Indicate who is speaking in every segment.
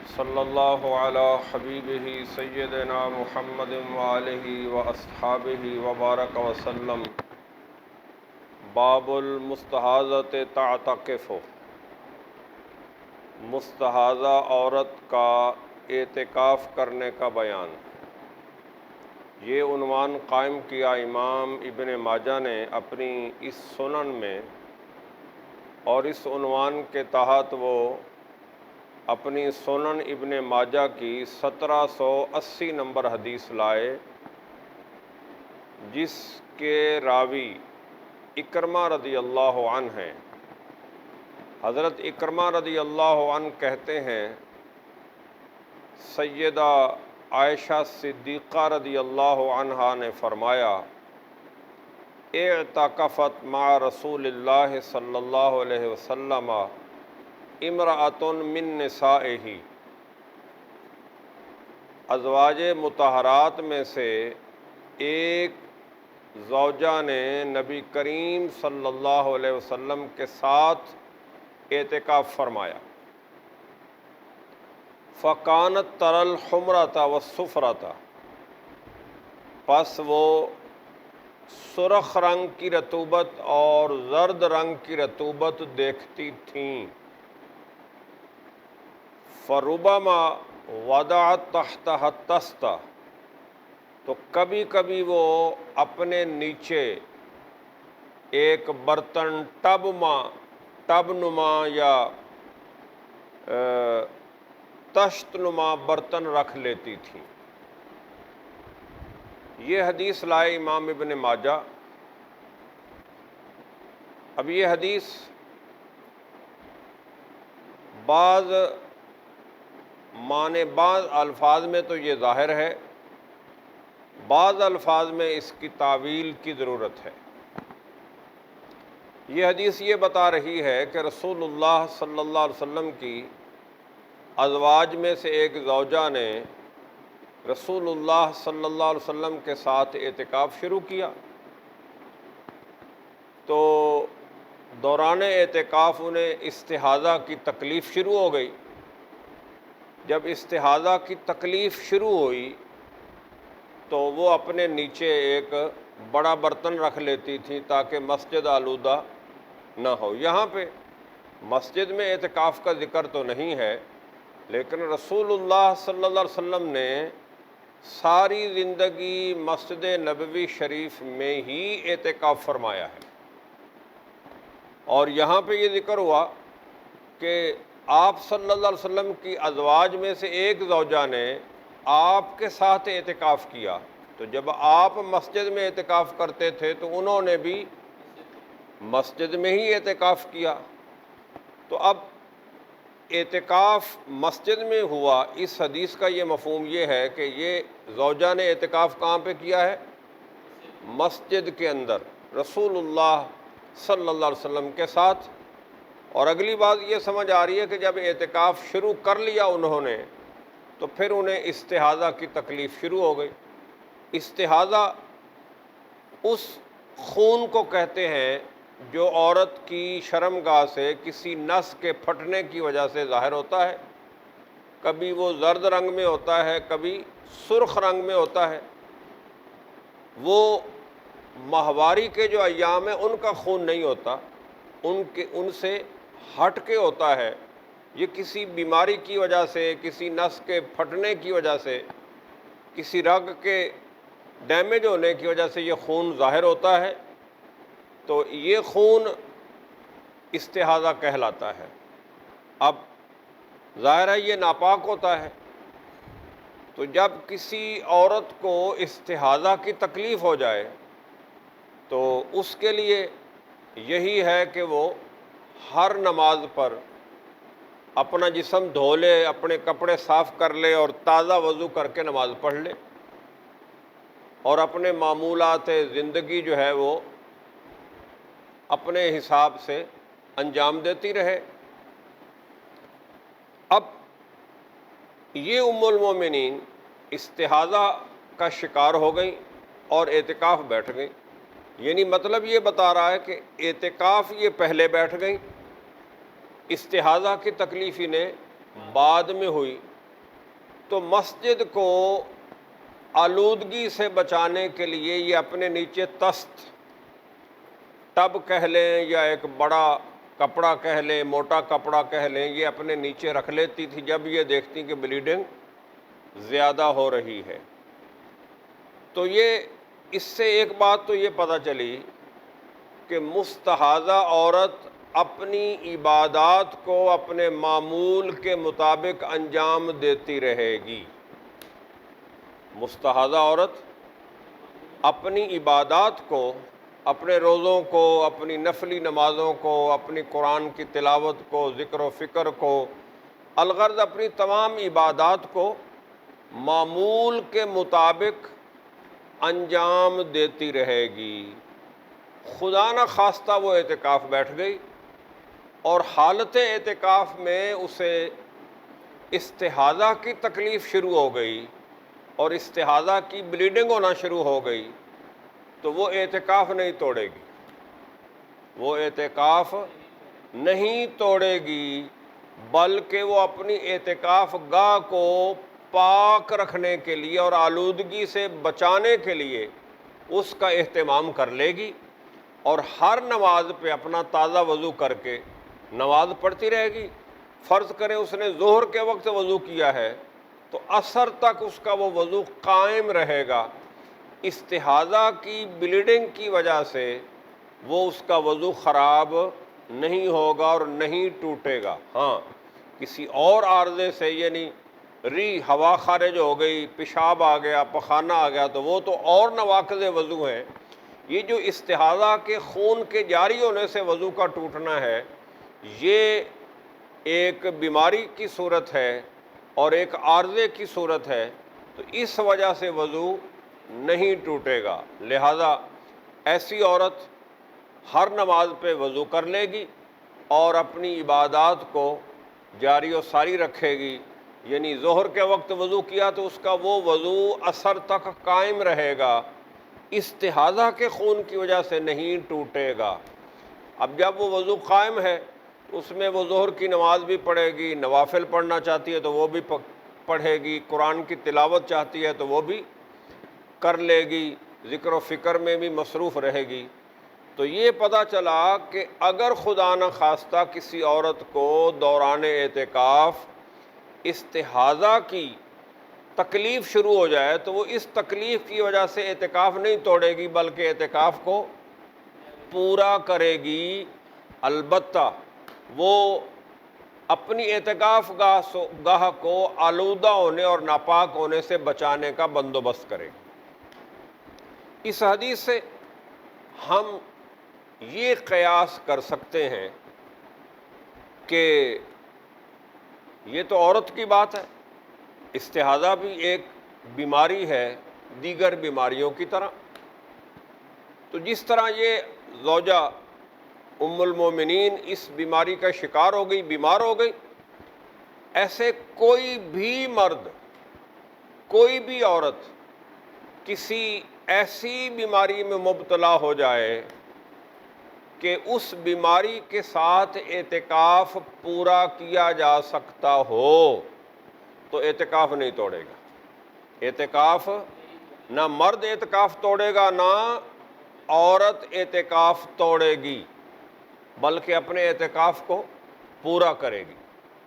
Speaker 1: صلی اللہ علی حبیبہ سیدنا محمد وآلہ واصحابہ وبارک وسلم۔ باب المستحاضۃ تعتکف، مستحاضہ عورت کا اعتکاف کرنے کا بیان۔ یہ عنوان قائم کیا امام ابن ماجہ نے اپنی اس سنن میں، اور اس عنوان کے تحت وہ اپنی سنن ابن ماجہ کی 1780 نمبر حدیث لائے، جس کے راوی اکرمہ رضی اللہ عنہ ہیں۔ حضرت اکرمہ رضی اللہ عنہ کہتے ہیں، سیدہ عائشہ صدیقہ رضی اللہ عنہا نے فرمایا، اعتکفت مع رسول اللہ صلی اللہ علیہ وسلم امرأۃ من نسائہ، ازواج مطہرات میں سے ایک زوجہ نے نبی کریم صلی اللہ علیہ وسلم کے ساتھ اعتکاف فرمایا۔ فکانت تری الحمرۃ والصفرۃ، پس وہ سرخ رنگ کی رطوبت اور زرد رنگ کی رطوبت دیکھتی تھیں۔ فربما وضعت تحتها الطست، تو کبھی کبھی وہ اپنے نیچے ایک برتن ٹب نما یا تشت نما برتن رکھ لیتی تھیں۔ یہ حدیث لائے امام ابن ماجہ۔ اب یہ حدیث بعض الفاظ میں تو یہ ظاہر ہے، بعض الفاظ میں اس کی تعویل کی ضرورت ہے۔ یہ حدیث یہ بتا رہی ہے کہ رسول اللہ صلی اللہ علیہ وسلم کی ازواج میں سے ایک زوجہ نے رسول اللہ صلی اللہ علیہ وسلم کے ساتھ اعتکاف شروع کیا، تو دوران اعتکاف انہیں استحاضہ کی تکلیف شروع ہو گئی۔ جب استحاضہ کی تکلیف شروع ہوئی تو وہ اپنے نیچے ایک بڑا برتن رکھ لیتی تھی تاکہ مسجد آلودہ نہ ہو۔ یہاں پہ مسجد میں اعتکاف کا ذکر تو نہیں ہے، لیکن رسول اللہ صلی اللہ علیہ وسلم نے ساری زندگی مسجد نبوی شریف میں ہی اعتکاف فرمایا ہے، اور یہاں پہ یہ ذکر ہوا کہ آپ صلی اللہ علیہ وسلم کی ازواج میں سے ایک زوجہ نے آپ کے ساتھ اعتکاف کیا، تو جب آپ مسجد میں اعتکاف کرتے تھے تو انہوں نے بھی مسجد میں ہی اعتکاف کیا۔ تو اب اعتکاف مسجد میں ہوا، اس حدیث کا یہ مفہوم یہ ہے کہ یہ زوجہ نے اعتکاف کہاں پہ کیا ہے؟ مسجد کے اندر رسول اللہ صلی اللہ علیہ وسلم کے ساتھ۔ اور اگلی بات یہ سمجھ آ رہی ہے کہ جب اعتکاف شروع کر لیا انہوں نے، تو پھر انہیں استحاضہ کی تکلیف شروع ہو گئی۔ استحاضہ اس خون کو کہتے ہیں جو عورت کی شرمگاہ سے کسی نس کے پھٹنے کی وجہ سے ظاہر ہوتا ہے۔ کبھی وہ زرد رنگ میں ہوتا ہے، کبھی سرخ رنگ میں ہوتا ہے۔ وہ ماہواری کے جو ایام ہیں ان کا خون نہیں ہوتا، ان سے ہٹ کے ہوتا ہے۔ یہ کسی بیماری کی وجہ سے، کسی نس کے پھٹنے کی وجہ سے، کسی رگ کے ڈیمیج ہونے کی وجہ سے یہ خون ظاہر ہوتا ہے، تو یہ خون استحاضہ کہلاتا ہے۔ اب ظاہر ہے یہ ناپاک ہوتا ہے، تو جب کسی عورت کو استحاضہ کی تکلیف ہو جائے تو اس کے لیے یہی ہے کہ وہ ہر نماز پر اپنا جسم دھو لے، اپنے کپڑے صاف کر لے اور تازہ وضو کر کے نماز پڑھ لے، اور اپنے معمولات زندگی جو ہے وہ اپنے حساب سے انجام دیتی رہے۔ اب یہ ام المومنین استحاضہ کا شکار ہو گئیں اور اعتکاف بیٹھ گئیں، یعنی مطلب یہ بتا رہا ہے کہ اعتکاف یہ پہلے بیٹھ گئیں، استحاضہ کی تکلیف انہیں بعد میں ہوئی، تو مسجد کو آلودگی سے بچانے کے لیے یہ اپنے نیچے تست، ٹب کہہ لیں یا ایک بڑا کپڑا کہہ لیں، موٹا کپڑا کہہ لیں، یہ اپنے نیچے رکھ لیتی تھی جب یہ دیکھتی کہ بلیڈنگ زیادہ ہو رہی ہے۔ تو اس سے ایک بات تو یہ پتہ چلی کہ مستحاضہ عورت اپنی عبادات کو اپنے معمول کے مطابق انجام دیتی رہے گی۔ مستحاضہ عورت اپنی عبادات کو، اپنے روزوں کو، اپنی نفلی نمازوں کو، اپنی قرآن کی تلاوت کو، ذکر و فکر کو، الغرض اپنی تمام عبادات کو معمول کے مطابق انجام دیتی رہے گی۔ خدا نہ خواستہ وہ اعتکاف بیٹھ گئی اور حالت اعتکاف میں اسے استحاضہ کی تکلیف شروع ہو گئی اور استحاضہ کی بلیڈنگ ہونا شروع ہو گئی، تو وہ اعتکاف نہیں توڑے گی، وہ اعتکاف نہیں توڑے گی، بلکہ وہ اپنی اعتکاف گاہ کو پاک رکھنے کے لیے اور آلودگی سے بچانے کے لیے اس کا اہتمام کر لے گی، اور ہر نماز پہ اپنا تازہ وضو کر کے نماز پڑھتی رہے گی۔ فرض کریں اس نے ظہر کے وقت وضو کیا ہے تو عصر تک اس کا وہ وضو قائم رہے گا۔ استحاضہ کی بلیڈنگ کی وجہ سے وہ اس کا وضو خراب نہیں ہوگا اور نہیں ٹوٹے گا۔ ہاں، کسی اور عارضے سے، یعنی ہوا خارج ہو گئی، پیشاب آ گیا، پخانہ آ گیا، تو وہ تو اور نواقض وضو ہیں۔ یہ جو استحاضہ کے خون کے جاری ہونے سے وضو کا ٹوٹنا ہے، یہ ایک بیماری کی صورت ہے اور ایک عارضے کی صورت ہے، تو اس وجہ سے وضو نہیں ٹوٹے گا۔ لہذا ایسی عورت ہر نماز پہ وضو کر لے گی اور اپنی عبادات کو جاری و ساری رکھے گی، یعنی ظہر کے وقت وضو کیا تو اس کا وہ وضو عصر تک قائم رہے گا، استحاضہ کے خون کی وجہ سے نہیں ٹوٹے گا۔ اب جب وہ وضو قائم ہے اس میں وہ ظہر کی نماز بھی پڑھے گی، نوافل پڑھنا چاہتی ہے تو وہ بھی پڑھے گی، قرآن کی تلاوت چاہتی ہے تو وہ بھی کر لے گی، ذکر و فکر میں بھی مصروف رہے گی۔ تو یہ پتہ چلا کہ اگر خدا نہ خواستہ کسی عورت کو دوران اعتکاف استحاضہ کی تکلیف شروع ہو جائے تو وہ اس تکلیف کی وجہ سے اعتکاف نہیں توڑے گی بلکہ اعتکاف کو پورا کرے گی، البتہ وہ اپنی اعتکاف گاہ کو آلودہ ہونے اور ناپاک ہونے سے بچانے کا بندوبست کرے گی۔ اس حدیث سے ہم یہ قیاس کر سکتے ہیں کہ یہ تو عورت کی بات ہے، استحاضہ بھی ایک بیماری ہے دیگر بیماریوں کی طرح، تو جس طرح یہ زوجہ ام المومنین اس بیماری کا شکار ہو گئی، بیمار ہو گئی، ایسے کوئی بھی مرد، کوئی بھی عورت کسی ایسی بیماری میں مبتلا ہو جائے کہ اس بیماری کے ساتھ اعتکاف پورا کیا جا سکتا ہو تو اعتکاف نہیں توڑے گا۔ اعتکاف نہ مرد اعتکاف توڑے گا نہ عورت اعتکاف توڑے گی، بلکہ اپنے اعتکاف کو پورا کرے گی،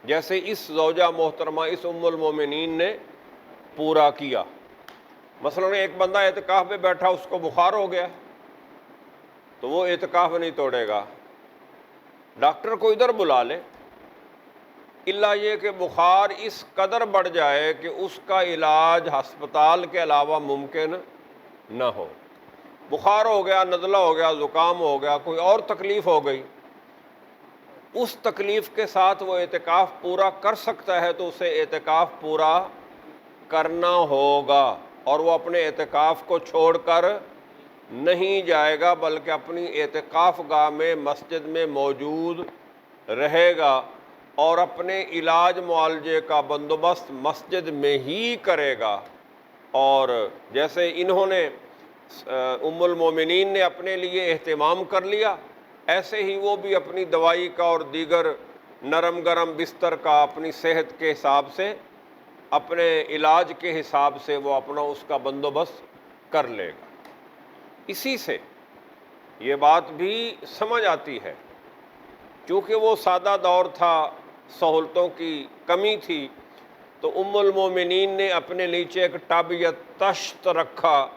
Speaker 1: جیسے اس زوجہ محترمہ اس ام المومنین نے پورا کیا۔ مثلا ایک بندہ اعتکاف میں بیٹھا، اس کو بخار ہو گیا تو وہ اعتکاف نہیں توڑے گا، ڈاکٹر کو ادھر بلا لے، الا یہ کہ بخار اس قدر بڑھ جائے کہ اس کا علاج ہسپتال کے علاوہ ممکن نہ ہو۔ بخار ہو گیا، نزلہ ہو گیا، زکام ہو گیا، کوئی اور تکلیف ہو گئی، اس تکلیف کے ساتھ وہ اعتکاف پورا کر سکتا ہے تو اسے اعتکاف پورا کرنا ہوگا، اور وہ اپنے اعتکاف کو چھوڑ کر نہیں جائے گا بلکہ اپنی اعتکاف گاہ میں مسجد میں موجود رہے گا اور اپنے علاج معالجے کا بندوبست مسجد میں ہی کرے گا۔ اور جیسے انہوں نے ام المومنین نے اپنے لیے اہتمام کر لیا، ایسے ہی وہ بھی اپنی دوائی کا اور دیگر نرم گرم بستر کا اپنی صحت کے حساب سے اپنے علاج کے حساب سے وہ اپنا اس کا بندوبست کر لے گا۔ اسی سے یہ بات بھی سمجھ آتی ہے، چونکہ وہ سادہ دور تھا، سہولتوں کی کمی تھی، تو ام المومنین نے اپنے نیچے ایک ٹب یا تشت رکھا،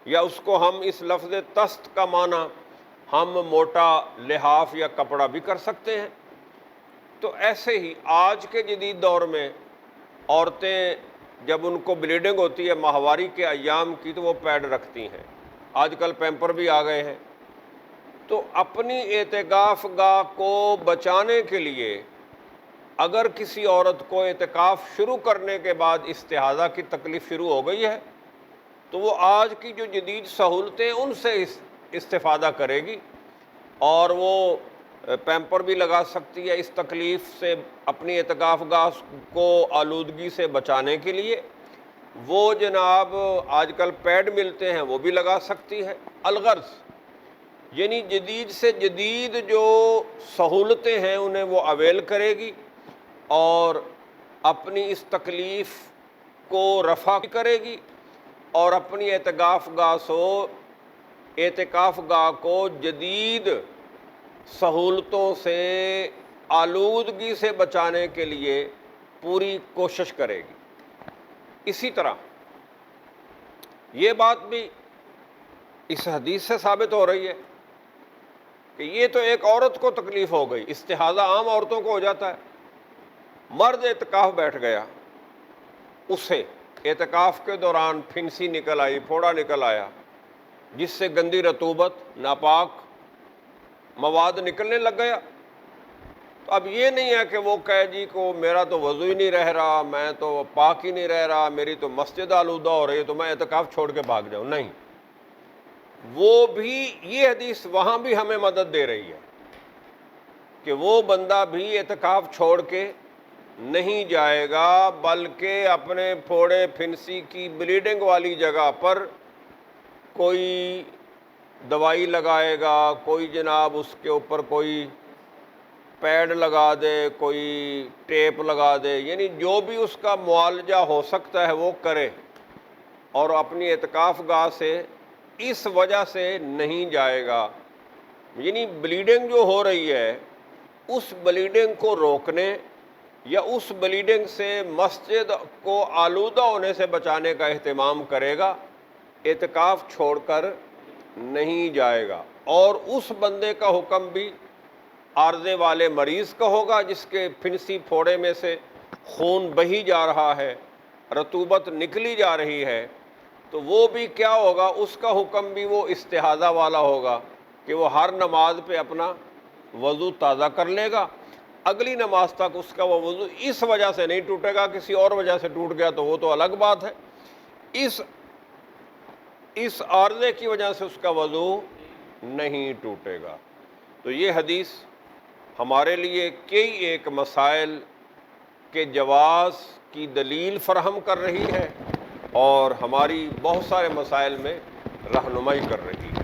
Speaker 1: یا اس کو ہم اس لفظ تست کا معنی ہم موٹا لحاف یا کپڑا بھی کر سکتے ہیں۔ تو ایسے ہی آج کے جدید دور میں عورتیں جب ان کو بلیڈنگ ہوتی ہے ماہواری کے ایام کی تو وہ پیڈ رکھتی ہیں، آج کل پیمپر بھی آ گئے ہیں۔ تو اپنی اعتکاف گاہ کو بچانے کے لیے اگر کسی عورت کو اعتکاف شروع کرنے کے بعد استحاضہ کی تکلیف شروع ہو گئی ہے تو وہ آج کی جو جدید سہولتیں ان سے استفادہ کرے گی، اور وہ پیمپر بھی لگا سکتی ہے اس تکلیف سے اپنی اعتکاف گاہ کو آلودگی سے بچانے کے لیے۔ وہ جناب آج کل پیڈ ملتے ہیں وہ بھی لگا سکتی ہے۔ الغرض یعنی جدید سے جدید جو سہولتیں ہیں انہیں وہ اویل کرے گی اور اپنی اس تکلیف کو رفع کرے گی، اور اپنی اعتکاف گاہ کو جدید سہولتوں سے آلودگی سے بچانے کے لیے پوری کوشش کرے گی۔ اسی طرح یہ بات بھی اس حدیث سے ثابت ہو رہی ہے کہ یہ تو ایک عورت کو تکلیف ہو گئی، استحاضہ عام عورتوں کو ہو جاتا ہے، مرد اعتکاف بیٹھ گیا، اسے اعتکاف کے دوران پھنسی نکل آئی، پھوڑا نکل آیا، جس سے گندی رطوبت ناپاک مواد نکلنے لگ گیا، تو اب یہ نہیں ہے کہ وہ کہے جی کو میرا تو وضو ہی نہیں رہ رہا، میں تو پاک ہی نہیں رہ رہا، میری تو مسجد آلودہ ہو رہی ہے تو میں اعتکاف چھوڑ کے بھاگ جاؤں، نہیں۔ وہ بھی یہ حدیث وہاں بھی ہمیں مدد دے رہی ہے کہ وہ بندہ بھی اعتکاف چھوڑ کے نہیں جائے گا، بلکہ اپنے پھوڑے پھنسی کی بلیڈنگ والی جگہ پر کوئی دوائی لگائے گا، کوئی جناب اس کے اوپر کوئی پیڈ لگا دے، کوئی ٹیپ لگا دے، یعنی جو بھی اس کا معالجہ ہو سکتا ہے وہ کرے، اور اپنی اعتکاف گاہ سے اس وجہ سے نہیں جائے گا۔ یعنی بلیڈنگ جو ہو رہی ہے اس بلیڈنگ کو روکنے یا اس بلیڈنگ سے مسجد کو آلودہ ہونے سے بچانے کا اہتمام کرے گا، اعتکاف چھوڑ کر نہیں جائے گا۔ اور اس بندے کا حکم بھی عارضے والے مریض کا ہوگا جس کے پھنسی پھوڑے میں سے خون بہی جا رہا ہے، رطوبت نکلی جا رہی ہے، تو وہ بھی کیا ہوگا، اس کا حکم بھی وہ استحاضہ والا ہوگا کہ وہ ہر نماز پہ اپنا وضو تازہ کر لے گا، اگلی نماز تک اس کا وہ وضو اس وجہ سے نہیں ٹوٹے گا، کسی اور وجہ سے ٹوٹ گیا تو وہ تو الگ بات ہے، اس عارضے کی وجہ سے اس کا وضو نہیں ٹوٹے گا۔ تو یہ حدیث ہمارے لیے کئی ایک مسائل کے جواز کی دلیل فراہم کر رہی ہے اور ہماری بہت سارے مسائل میں رہنمائی کر رہی ہے۔